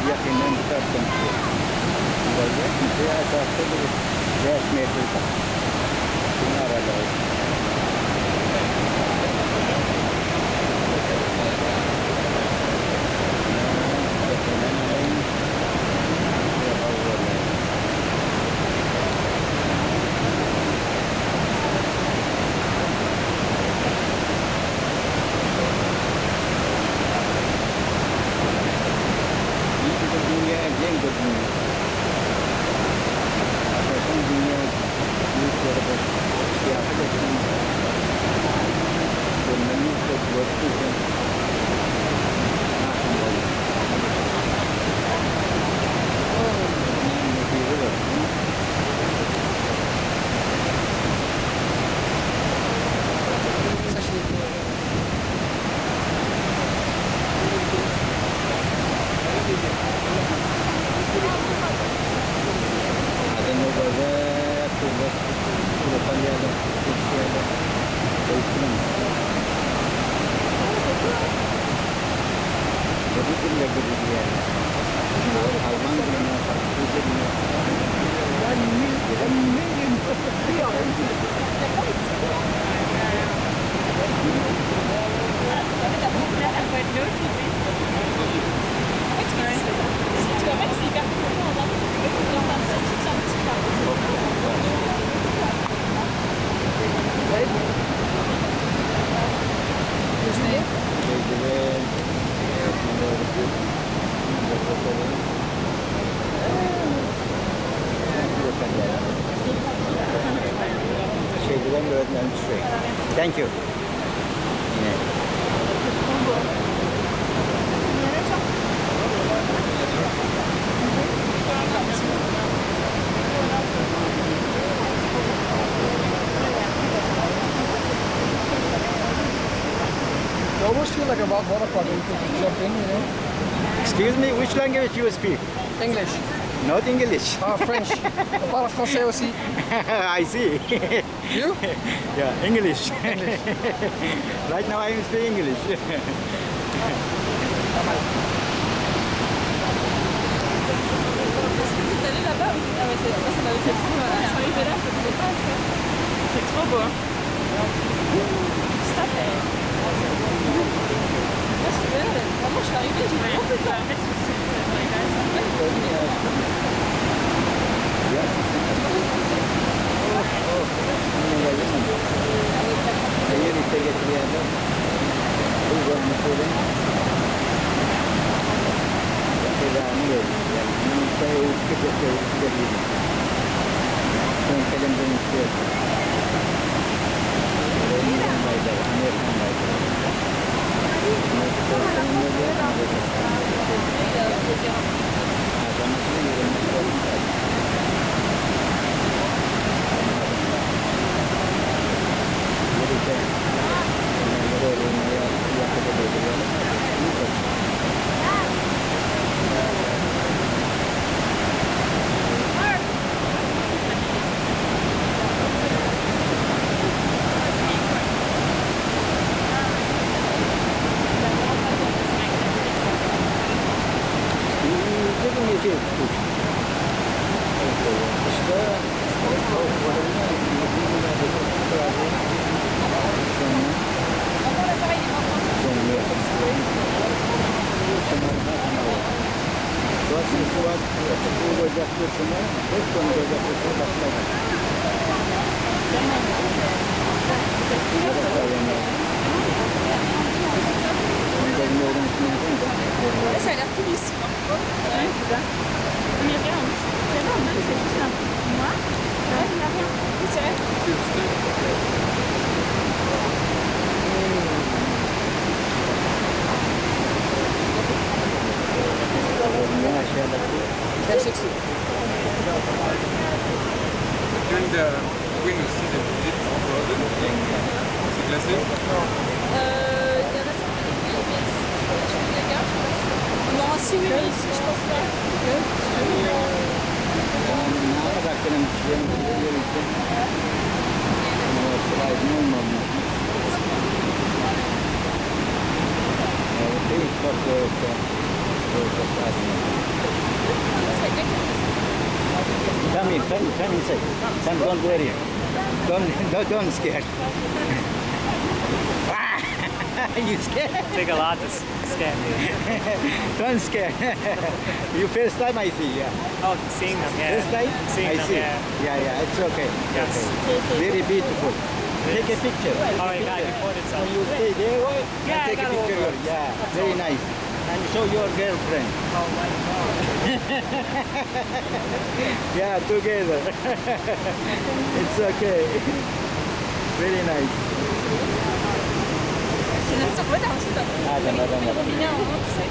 yakından tutarsan böyle bir esaslı bir resmiyeti var. Bunu aralar. Thank you. You almost feel like a water park when you jump in, you know? Excuse me, which language you speak? English. Not English. Ah, French. On parle français aussi. I see. You? Yeah, English. English. Right now I am speaking English. T'es allé là-bas aussi? Ah ouais, moi ça m'avait fait trop mal. Je suis arrivée là, je ne faisais pas ça. C'est trop beau. Hein. Stop it. Moi c'est belle. Vraiment, je suis arrivée, j'ai vraiment fait ça. En fait, ça a l'air tout lisse. Ouais, c'est ça. Mais regarde, c'est tout simple. Moi, là, il n'y a rien. Oui, c'est vrai. During the winter season, is it frozen? C'est glacé? Il y en a certains qui oui, mais je suis les gars. Non, si oui, mais ici, je pense pas. Çok Come in, come inside. Come, don't worry. Don't scared. You scared? Take a lot to scan me. Don't scare. You first time I see, yeah. Oh, seeing them, yeah. First time? Seeing I them, see. yeah. Yeah, it's okay. It's Yes. okay. Very beautiful. Take a picture. All right, I recorded some. When you stay there, Yeah, I take a got all picture. those. Yeah, very nice. And show your girlfriend. Oh my God. Yeah, together. It's okay. Very nice. 只能走了两次的。啊，等等等等。明天我们吃。